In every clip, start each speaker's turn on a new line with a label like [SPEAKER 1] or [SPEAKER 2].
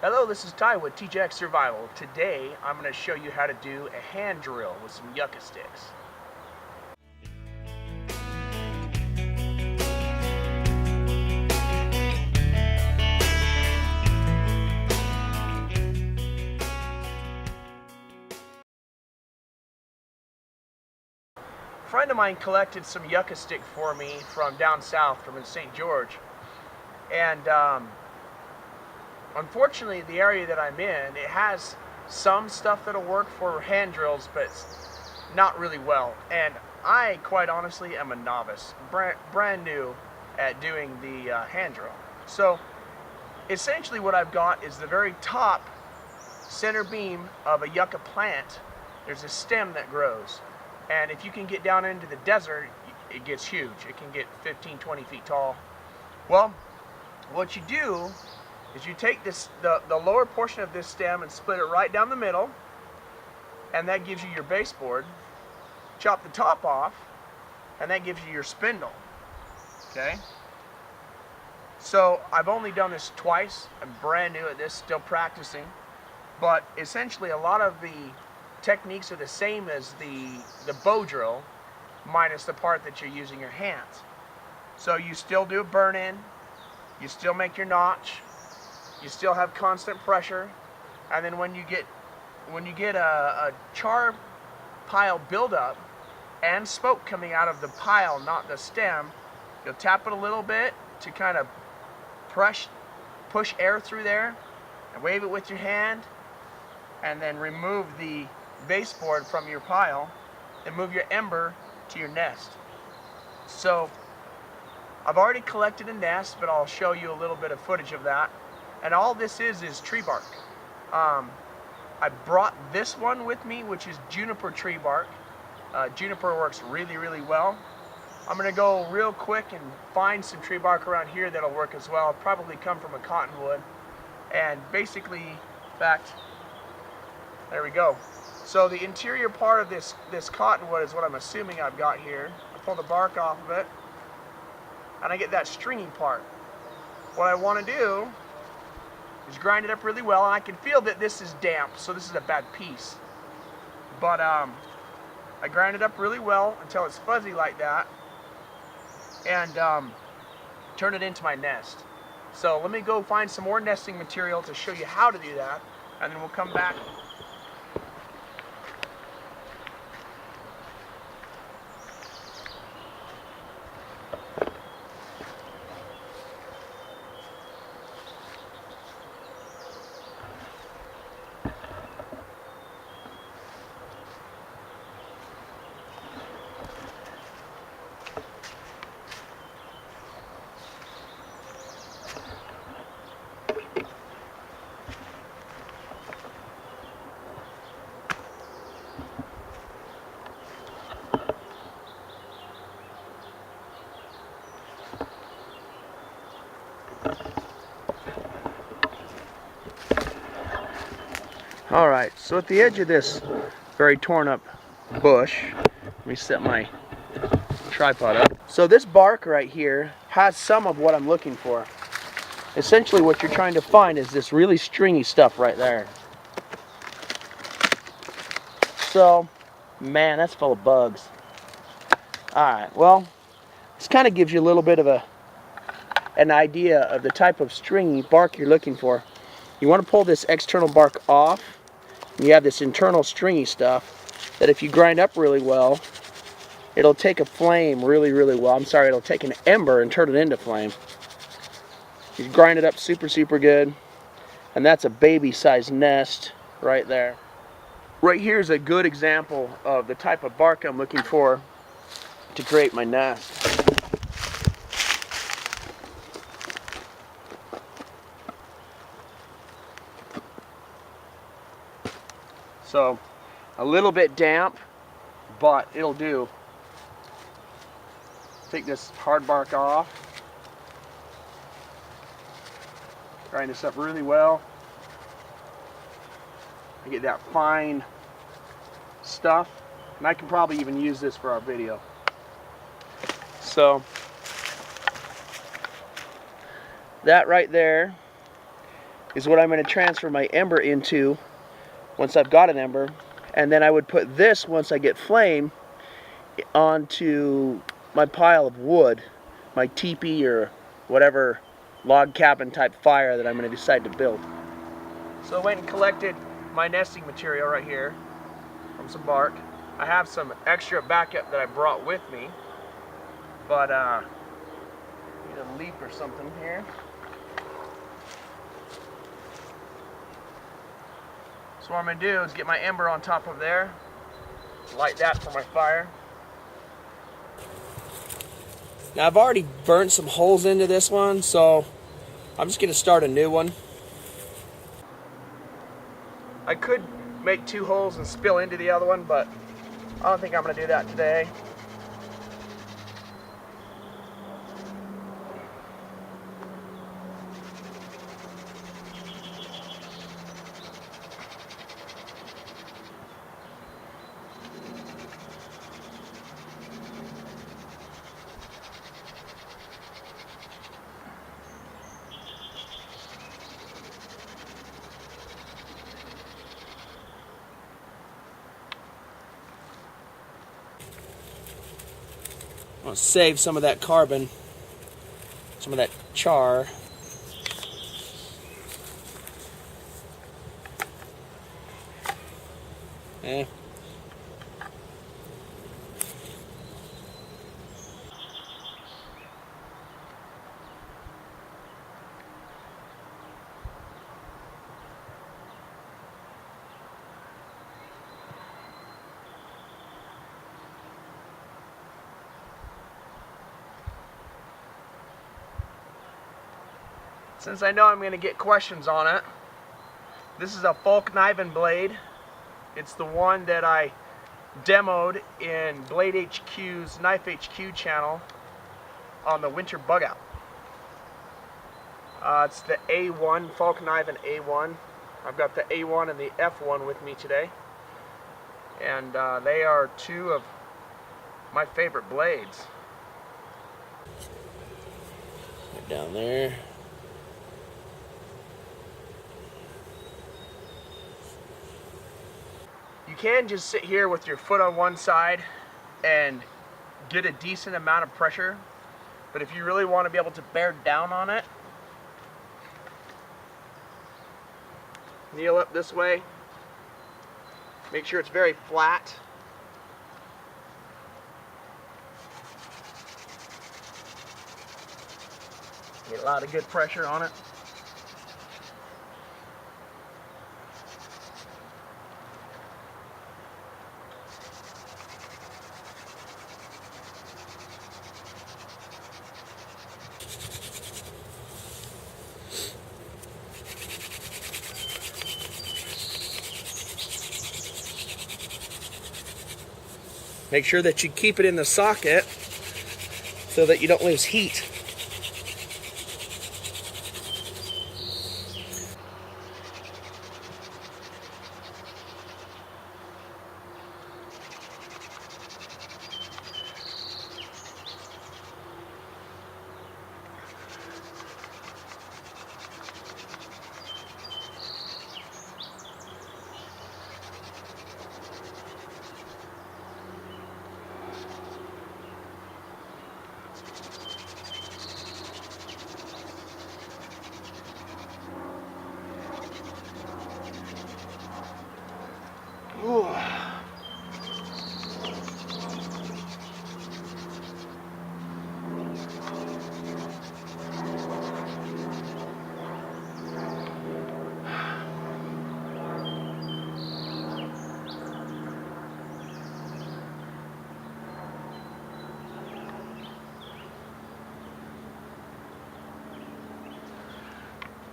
[SPEAKER 1] Hello, this is Ty with TJX Survival. Today I'm going to show you how to do a hand drill with some yucca sticks. A friend of mine collected some yucca stick for me from down south, from in St. George, and unfortunately the area that I'm in, it has some stuff that'll work for hand drills, but not really well. And I quite honestly am a novice, brand new at doing the hand drill. So essentially what I've got is the very top center beam of a yucca plant. There's a stem that grows, and if you can get down into the desert, it gets huge. It can get 15-20 feet tall. Well, what you do is you take the lower portion of this stem and split it right down the middle, and that gives you your baseboard. Chop the top off, and that gives you your spindle. Okay? So I've only done this twice. I'm brand new at this, still practicing. But essentially a lot of the techniques are the same as the bow drill, minus the part that you're using your hands. So you still do a burn in, you still make your notch, you still have constant pressure, and then when you get a char pile buildup and smoke coming out of the pile, not the stem, you'll tap it a little bit to kind of push air through there, and wave it with your hand, and then remove the baseboard from your pile and move your ember to your nest. So I've already collected a nest, but I'll show you a little bit of footage of that. And all this is tree bark. I brought this one with me, which is juniper tree bark. Juniper works really, really well. I'm going to go real quick and find some tree bark around here that'll work as well. It'll probably come from a cottonwood. And basically, in fact, there we go. So the interior part of this cottonwood is what I'm assuming I've got here. I pull the bark off of it, and I get that stringy part. What I want to do is grind it up really well, and I can feel that this is damp, so this is a bad piece. But I grind it up really well until it's fuzzy like that, and turn it into my nest. So let me go find some more nesting material to show you how to do that, and then we'll come back. Alright, so at the edge of this very torn up bush, let me set my tripod up. So this bark right here has some of what I'm looking for. Essentially what you're trying to find is this really stringy stuff right there. So, man, that's full of bugs. Alright, well, this kind of gives you a little bit of an idea of the type of stringy bark you're looking for. You want to pull this external bark off. You have this internal stringy stuff that if you grind up really well, it'll take a flame really, really well. I'm sorry, it'll take an ember and turn it into flame. You grind it up super, super good, and that's a baby-sized nest right there. Right here is a good example of the type of bark I'm looking for to create my nest. So, a little bit damp, but it'll do. Take this hard bark off. Grind this up really well. I get that fine stuff, and I can probably even use this for our video. So, that right there is what I'm going to transfer my ember into once I've got an ember. And then I would put this, once I get flame, onto my pile of wood, my teepee or whatever log cabin type fire that I'm going to decide to build. So I went and collected my nesting material right here from some bark. I have some extra backup that I brought with me, but need a leaf or something here. So what I'm going to do is get my ember on top of there, light that for my fire. Now I've already burnt some holes into this one, so I'm just going to start a new one. I could make 2 holes and spill into the other one, but I don't think I'm going to do that today. I'll save some of that carbon, some of that char. Since I know I'm going to get questions on it, this is a Falk Kniven blade. It's the one that I demoed in Blade HQ's Knife HQ channel on the winter bug out. It's the A1, Falk Kniven A1. I've got the A1 and the F1 with me today. And they are 2 of my favorite blades. Right down there. You can just sit here with your foot on one side and get a decent amount of pressure, but if you really want to be able to bear down on it, kneel up this way, make sure it's very flat. Get a lot of good pressure on it. Make sure that you keep it in the socket so that you don't lose heat. Ooh.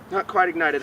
[SPEAKER 1] Not quite ignited.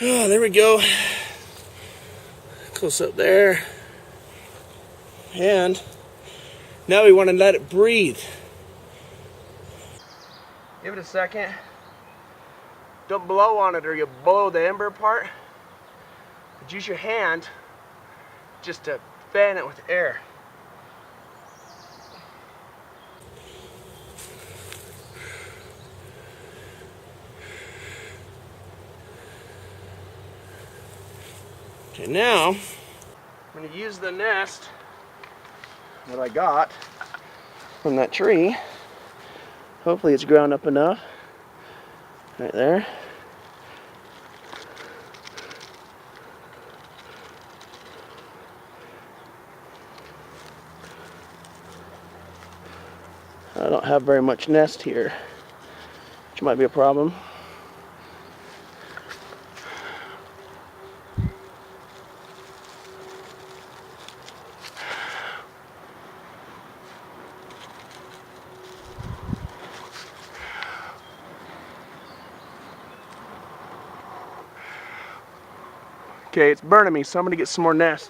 [SPEAKER 1] Oh, there we go. Close up there. And now we want to let it breathe. Give it a second. Don't blow on it or you'll blow the ember apart. But use your hand just to fan it with air. Okay, now I'm going to use the nest that I got from that tree. Hopefully it's ground up enough. Right there. I don't have very much nest here, which might be a problem. Okay, it's burning me, so I'm gonna get some more nest.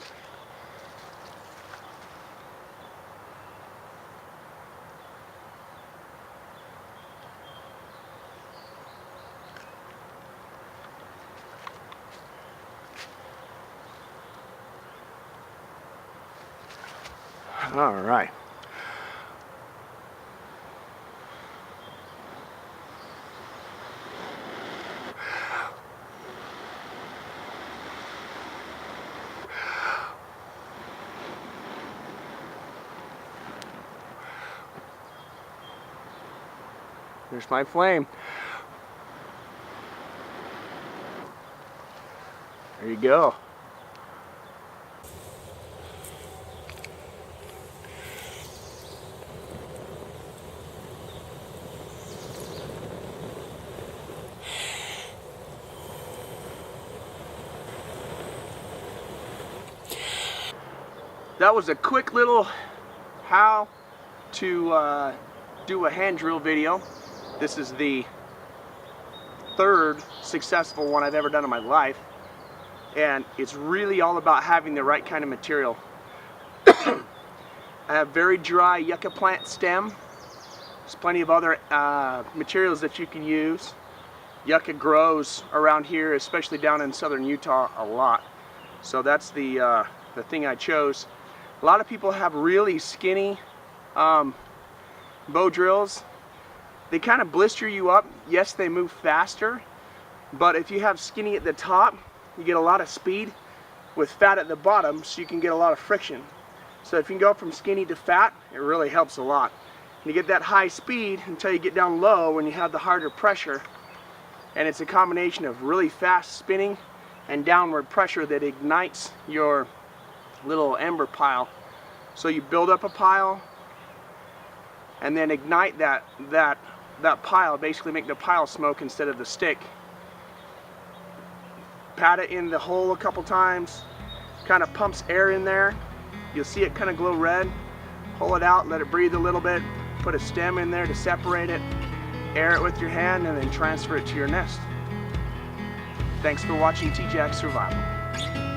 [SPEAKER 1] All right. There's my flame. There you go. That was a quick little how to do a hand drill video. This is the third successful one I've ever done in my life, and it's really all about having the right kind of material. I have very dry yucca plant stem. There's plenty of other materials that you can use. Yucca grows around here, especially down in southern Utah, a lot. So that's the thing I chose. A lot of people have really skinny bow drills. They kind of blister you up. Yes, they move faster, but if you have skinny at the top, you get a lot of speed with fat at the bottom, so you can get a lot of friction. So if you can go from skinny to fat, it really helps a lot. You get that high speed until you get down low when you have the harder pressure, and it's a combination of really fast spinning and downward pressure that ignites your little ember pile. So you build up a pile and then ignite that pile, basically make the pile smoke instead of the stick. Pat it in the hole a couple times, kind of pumps air in there. You'll see it kind of glow red. Pull it out, let it breathe a little bit, put a stem in there to separate it, air it with your hand, and then transfer it to your nest. Thanks for watching TJack Survival.